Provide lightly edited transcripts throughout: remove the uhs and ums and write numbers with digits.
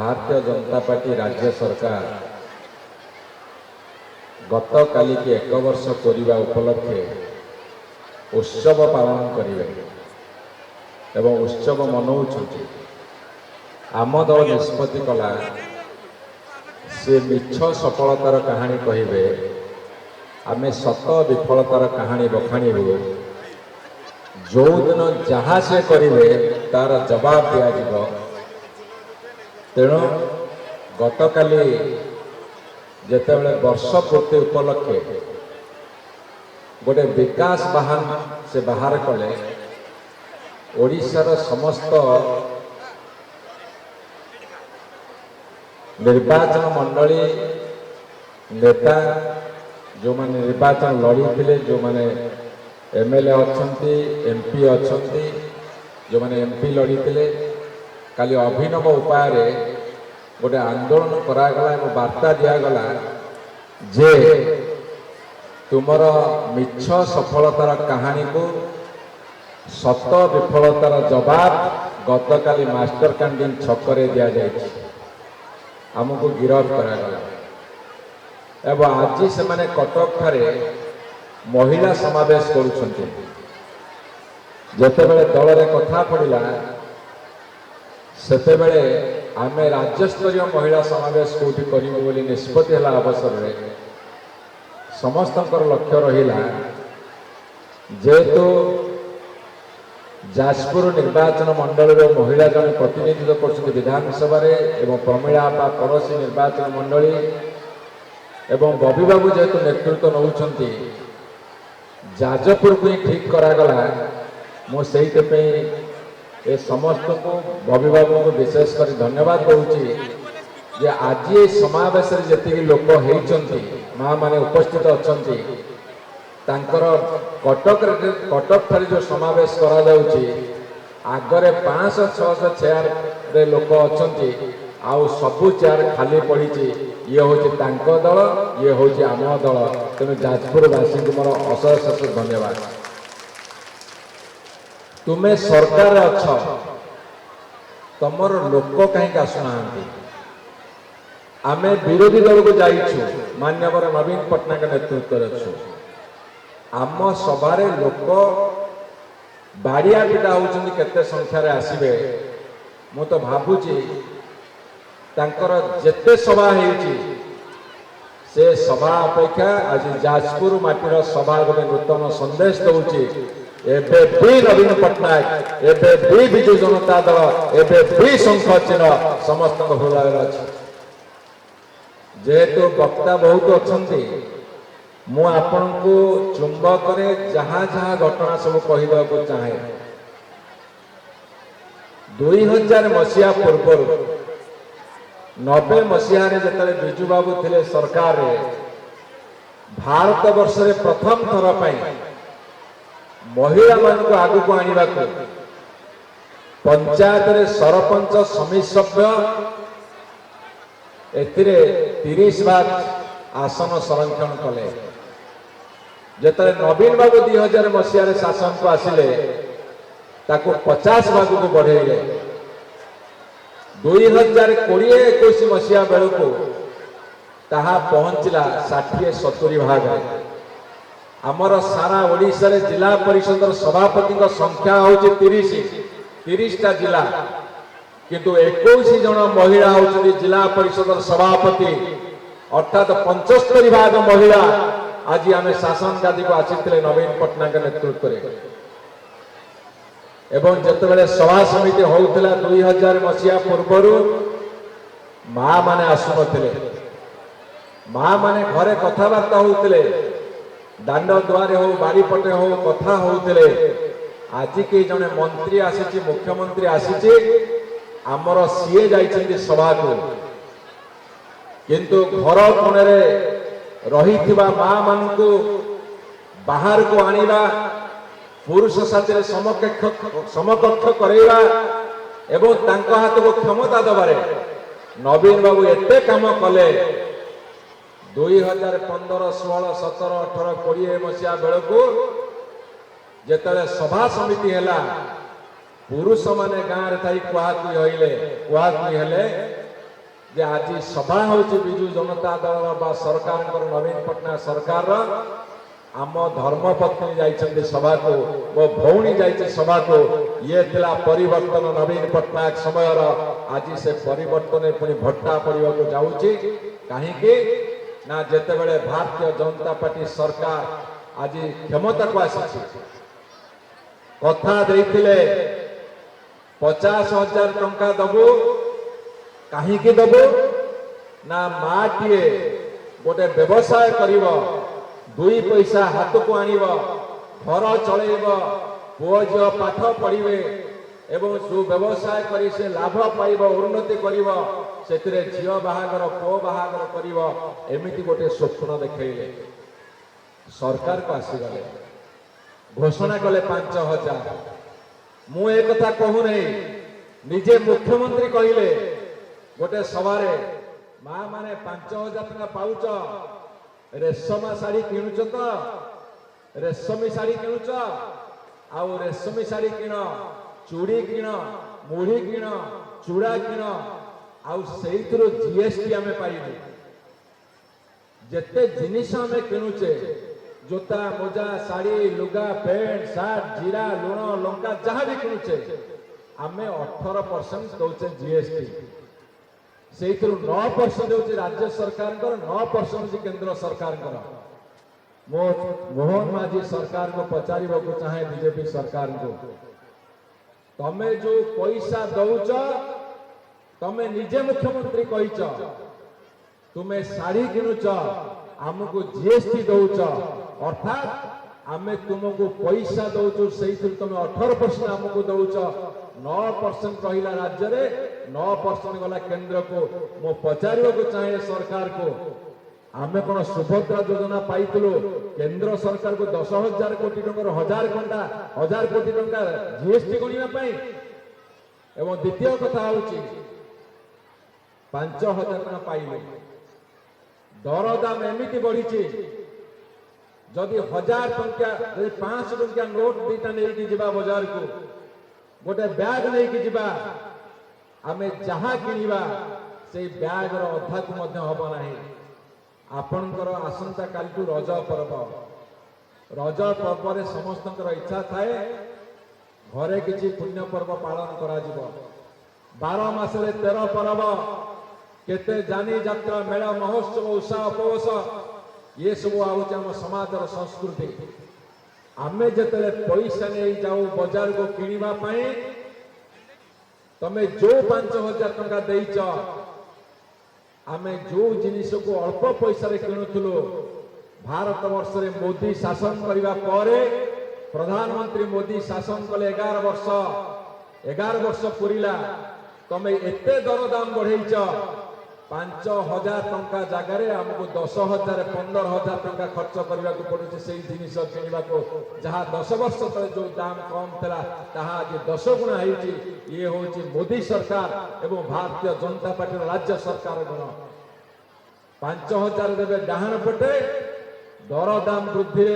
Bharatiya Janata party राज्य सरकार गत काली की 1 वर्ष पूरा उपलक्षे उत्सव पालन करेंगे एवं उत्सव मनाऊँ। आम दल निष्पत्ति कला से मिछ सफलतार कहानी कहे आम सत विफलतार कहानी बखाणीबू। जो दिन जहाँ से करेंगे तार जवाब दिज्व। तेणु गत काली जितेबाला वर्ष पूर्ति उपलक्षे गोटे विकास बाहन से बाहर कले ओडिशार समस्त निर्वाचन मंडली नेता जो माने निर्वाचन लड़ी थे, जो माने एमएलए अच्छी एमपी अच्छी जो माने एमपी लड़ी थे, काली अभिनव उपाय गोटे आंदोलन करागला और वार्ता दिगला जे तुमर मिछ सफलतार कहानी को सत विफलतार जवाब गत काली मास्टर कैंटीन छकरे दि जाए आमको गिरफ करागला। एवं आज से माने कटक ठारे महिला समावेश करुछन्ति। जेतेबेले दल रे कथा पड़िला सेतेबेले आमे राज्यस्तरीय महिला समावेश कोठी करिबो बोली निष्पत्ति हला अवसर रे समस्तकर लक्ष्य रहिला जेहेतु जाजपुर निर्वाचन मंडल महिला जन प्रतिनिधित्व कर विधानसभा एवं प्रमिला बा पड़ोशी निर्वाचन मंडली एवं बबी बाबू जेहेतु नेतृत्व नौकरी जाजपुर को ही ठीक करागला। मुझे ए समस्त को बबी बाबू को विशेष कर धन्यवाद दूसरी जे आज ये समावेश जी लोक होती माँ माने उपस्थित अच्छा कटक ठारे जो समावेश करा आगरे 500-600 चेयर रे लोक अच्छा आउ सबू चेयर खाली पड़ी। ये हूँ दल ये हूँ आम दल। तेणु जाजपुरवासी को मोर अशेष अशेष धन्यवाद। तुम्हें सरकार अच्छ तुमर लोक कहीं आसुना आमे विरोधी दल को जाइछु मान्यवर नवीन पट्टनायक नेतृत्व अच्छु आम सभारे लोक बाड़िया पिटा होउछन्ति केते संख्यार आसिबे। मु तो भाबुची तांकर जेते सभा हेउची से सभा अपेक्षा आज जाजपुर माटीर सभा गोटे नूतन संदेश दौची। एबे भी नवीन पट्टनायक एबे भी विजु जनता दल एबे भी शंख चिन्ह समस्त हृदय अच्छे। जेहेतु वक्ता बहुत अच्छी मु आपण को चुंबक जहाँ जहाँ घटना सब कहवा को चाहे 2000 मसीहा पूर्व 90 मसीह जिते बिजू बाबू थे सरकार रे भारत वर्ष रे प्रथम थर पर महिला मान को आगु को आने पंचायत रे सरपंच समिति सभ्य एथिरे 30 भाग आसन संरक्षण कले। जिते नवीन बाबू 2000 मसीह शासन को आसिले ताको 50 भाग को बढ़ेले। 2020-21 मसीहा बेलू को ताहा पहुंचला 60-70 भाग। आमर सारा ओडिशा रे जिला परिषद सभापति संख्या हूँ 30टा जिला किंतु 21 जन महिला होती जिला परिषद सभापति अर्थात 75 भाग महिला आज आम शासन गादी को आसी नवीन पट्टनायक नेतृत्व एवं जितेबाला सभा समिति होता 2000 मसीहा पूर्वर माँ माने आसुनथिले। माँ माने घरे कथबार्ता होते दांड द्वारे हो बाड़ीपटे हो कथा होते। आज के जने मंत्री आसी मुख्यमंत्री आसी आमर सीए जाइछन्ति सभा को किंतु घर कोणे रही माँ मान को बाहर को आनिबा पुरुष साथी समकक्ष करैबा एवं तांका हाथ को क्षमता दबारे नवीन बाबू एते काम कले। 2015, 16, 17, 18, 20 मसीहा बेलू जेतले सभा समिति है पुरुष माने गाँव रे थाई कुहाकुई हेले जे आज सभा होची बिजू जनता दल बा सरकार नवीन पटनायक सरकार आम धर्मपत्नी जाइछन्ति सभा को मो भौणी जाइछे सभा को ये थिला परिवर्तन नवीन पटनायक समय आज से परिवर्तन पुणी भट्टा पड़वा को जाउची कहीं ना जेते बेले भारतीय जनता पार्टी सरकार आज क्षमता को आसी कथा देइथिले 50,000 टंका दबो कहीं दबो ना माटीए गोटे व्यवसाय करिव 2 पैसा हाथ को आनिव घर चलैब पुओ झियो पाठ पढ़िबे एवं जो व्यवसाय करी से लाभ पाइब उन्नति करिव सेतिरे झियो बाहागर पुओ बाहागर करिव एमिति गोटे स्वप्न देखैले सरकार को आसीगले घोषणा कले 5,000 मु एक कथा कहू नहीं निजे मुख्यमंत्री कहले गोटे सभारे माँ माने 5,000 टका पाउच रेशमा शाढ़ी किणुच तो रेशमी शाढ़ी किणुच आउ रेशमी शाढ़ी किण चूड़ी किण मुढ़ी किण चूड़ा किण आउ सेइथरो जीएसटी आमे पाइबु जेते जिनिस आमे किणुचे जोता मोजा शाढ़ी लुगा पैंट शर्ट जीरा लुण लंका जहाँ भी किणुचे आमे 18% दौचे जीएसटी से 9% होची राज्य सरकार 9% केंद्र सरकार मोहन माझी सरकार को पचारिबा को चाहे बीजेपी सरकार को तमे जो पैसा दौच तमे निजे मुख्यमंत्री कहिच तुमे शाढ़ी किणुच आमको जीएसटी दौच अर्थात आमे तुमको पैसा दौचु से तुम 18% आमको दौच 9% रहिला राज्य रे 9% गला केंद्र को मो पचारिबा को चाहे सरकार को आमे कोन सुभद्रा योजना पाइतलो केंद्र सरकार को 10,000 कोटी टंका 1,000 कोटी टंका जीएसटी गणिबा पई एवं द्वितीय कथा होची 5,000 टका पाइले दरदाम एमिति बढ़ी जदि 1,000 टंका 500 टंका नोट दीटा नहीं जीवा बाजार को गोटे बैग नहीं कि जीवा आमे जहाँ किनिबा से बैग रो अधा को मध्य हबो नाही आपनकर आसंता कालटू रज पर्व रे समस्तकर इच्छा थाए घरे किछि पुण्य पर्व पालन करा जिवो 12 मासरे 13 पर्व केते जानी यात्रा मेला महोत्सव उत्साह उपवास ये सब आउछ हम समाजर संस्कृति आमे जतले पैसा नहीं जाऊ बाजार को किनिबा पई तमे जो 5,000 टंका देइच आमे जो जिनिस को अल्प पैसा रे किनुथुलो भारत वर्ष रे मोदी शासन करिबा परे प्रधानमंत्री मोदी शासन कले 11 वर्ष पुरिला तमे एते दरदाम बढ़ेइच 5,000 टंका जगार आमको 10,000 15,000 टंका खर्च करने को पड़ुचे से जिनिस किणवा को जहाँ 10 वर्ष तले जो दाम कम था ताहा आज 10 गुणा होती ये हूँ मोदी सरकार एवं भारतीय जनता पार्टी राज्य सरकार गुण 5,000 देवे डाहाण पटे दरदाम वृद्धि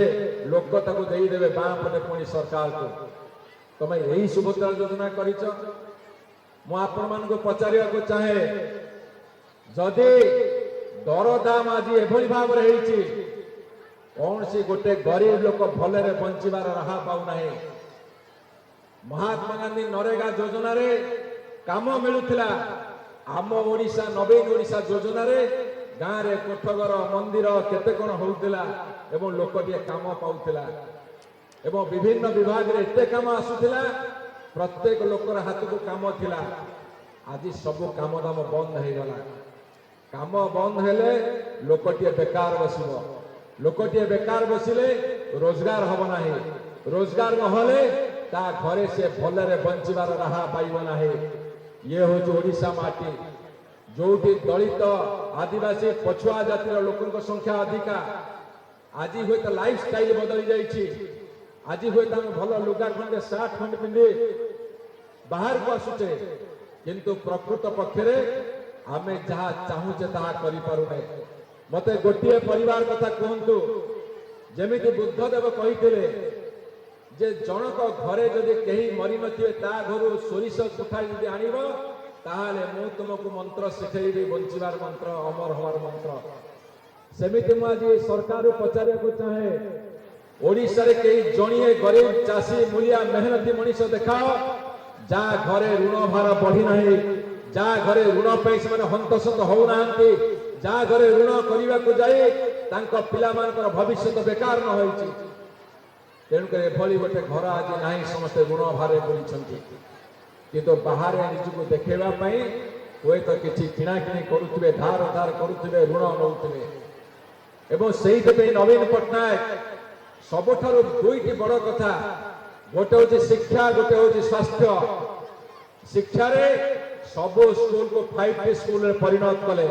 लोक देदेवे बाँ पटे पुणी सरकार को तुम यही सुभद्रा योजना कर पचार को चाहे जदि दरदाम आज एभली भाव कौन सी गोटे गरीब लोक भलरे बंचार राह पाऊना महात्मा गांधी नरेगा योजना रे काम मिलूला आम ओडिशा नवीन ओडिशा योजना रे गाँव रे कोठघर मंदिर केते कौन होउतिला एवं लोकटिए काम पाउतिला एवं विभिन्न विभाग रे एते काम आसुतिला प्रत्येक लोकर हाथ को काम थिला आज सब काम दाम बंद हो गला काम बंद हेले लोकटिए बेकार बसिबो लोकटिए बेकार बसिले रोजगार हब नाही रोजगार नहले ता घरे से भलरे बंचिबार राह पाइबो नाही ये हो ओडिशा माटी जोटी दलित आदिवासी पछुआ जातिर लोकन संख्या अधिका आज हुए तो लाइफ स्टाइल बदली जाइछि आज हुए तो भल लुगा खंडे सार्ट खंड पिंधि बाहर को आसुचे किंतु प्रकृत पक्षरे आमे जहाँ चाहूचे ताहा करि पारुने मते गोटिए परिवार कथा कहंतु जेमिति बुद्धदेव कहिथिले जे जनक घरे जदि केही मरि नथिए ता घरु सोरिष सुखाई जदि आनिबो ताहले मु तुमको मंत्र शिखेबी बंचिबार मंत्र अमर हवार मंत्र सेमिति मु आज सरकार पचारे को चाहे ओडिशा रे कई जणिए गरीब चाषी मूलिया मेहनती मनीष देखाओ जा घरे ऋण भार बढ़ी नहीं जा घरे ऋण पे से हंतसंत होना जा घरे ऋण करने को जाए तांको पिला मानकर भविष्य बेकार न होइछि तेणुक एभली गोटे घर आज ना समस्ते ऋण भारे पड़ती किंतु बाहर निजक देखा हुए तो किसी किणाकिणी करुवे धार उधार करुवे ऋण नौवे एवं से नवीन पट्टनायक सबुठारु दुईटी बड़ कथा गोटे हूँ शिक्षा गोटे हूँ स्वास्थ्य शिक्षा रे सब स्कूल को 5T स्कूल में परिणत कले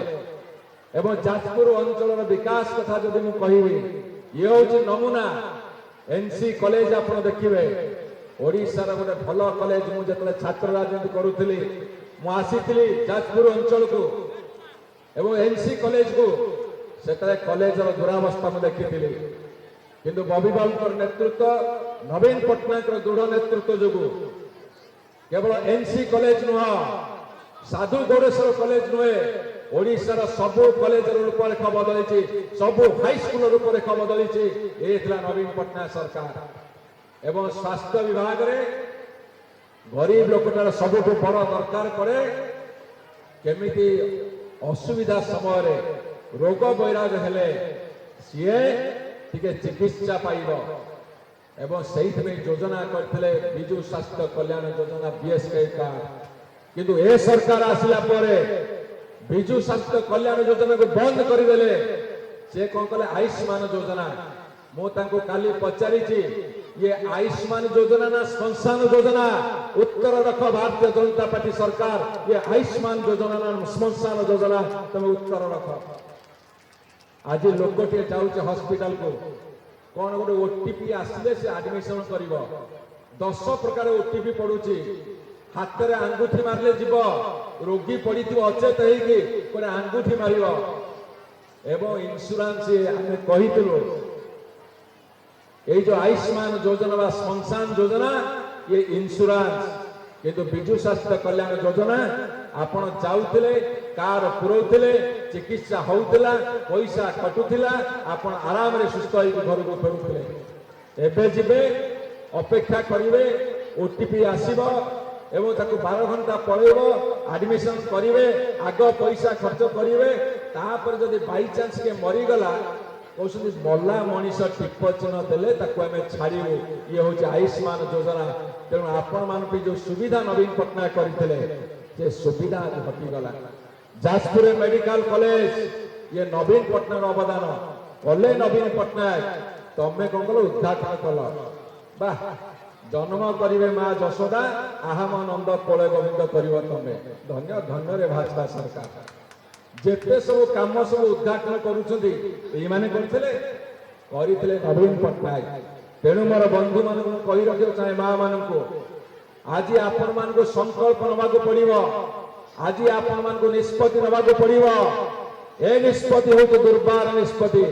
एवं जाजपुर अंचल विकास कथा जब मुझे कहबी ये हूँ नमूना एनसी कॉलेज आप देखिए ओडिशार गोटे भल कॉलेज मुझे छात्र राजनीति करुली मुझे जाजपुर अंचल को एवं एनसी कॉलेज को से कॉलेज दुरावस्था मुझे देखी किंतु बबी बाबू नेतृत्व नवीन पट्टनायक दृढ़ नेतृत्व जो केवल एनसी कॉलेज नुह साधु गौरेश्वर कॉलेज नुहे ओडिशार सबु कॉलेज रूपरेखा बदली सबु हाईस्कूल रूपरेखा बदली ये नवीन पट्टनायक सरकार एवं स्वास्थ्य विभाग रे गरीब लोकटार सबुठ बड़ दरकार पड़े केमिति असुविधा समय रोग बैराग हेले सीए टिके चिकित्सा पाइब एवं से योजना करते विजु स्वास्थ्य कल्याण योजना बीएसके कार्ड किंतु ए सरकार आसिला परे विजु स्वास्थ्य कल्याण योजना को बंद करदेले से कौन कले आयुष्मान योजना मुझे काली पचारि ये आयुष्मान योजना ना श्मशान योजना उत्तर रख भारतीय जनता पार्टी सरकार ये आयुष्मान योजना ना श्मशान योजना तुम उत्तर रख आज लोकटे जाऊे हॉस्पिटल को कौन गोटे ओटीपी आसिले से एडमिशन कर 10 प्रकार ओटीपी पड़ुची हाथ में आंगुठी मारले जीव रोगी पड़ी अचेत होते आंगुठी मार एवं इंश्योरेंस आम कही ये जो आयुष्मान योजना व श्मशान योजना ये इंश्योरेंस किंतु विजु स्वास्थ्य कल्याण योजना आपण जाऊले कार पुरौले चिकित्सा होउतला पैसा कटुला आपण आराम रे सुस्थ घर को फेरुले एबे जिबे अपेक्षा करिवे ओटीपी आसीबो एवं ताकू 12 घंटा पळेबो एडमिशन करिवे आग पैसा खर्च करिवे तापर जदि बाई चांस के मरी गला कहते मल्ला मनीष टिप चिन्ह देले ताकू आमे छाड़ू ये हूँ आयुष्मान योजना तेणु आपण मान जो सुविधा नवीन पट्टनायक करते से सुविधा हटिगला जाजपुर मेडिकल कॉलेज ये नवीन पट्टनायक अवदान कले नवीन पट्टनायक तमें कौन कल उद्घाटन कल बाह जन्म करिवे माँ जशोदा आहाम नंद कोले गोविंद कर तमें धन्य धन्य रे भाजपा सरकार जेते सब काम सब उद्घाटन करुछंती एमाने करथिले नवीन पट्टनायक तेणु मोर बंधु मान कही रखियो चाहे माँ मान आज आपण मान संकल्प नवाक पड़ो आज आपण मान निष्पत्ति नवाक पड़ो ए निष्पत्ति हूँ दुर्बार निष्पत्ति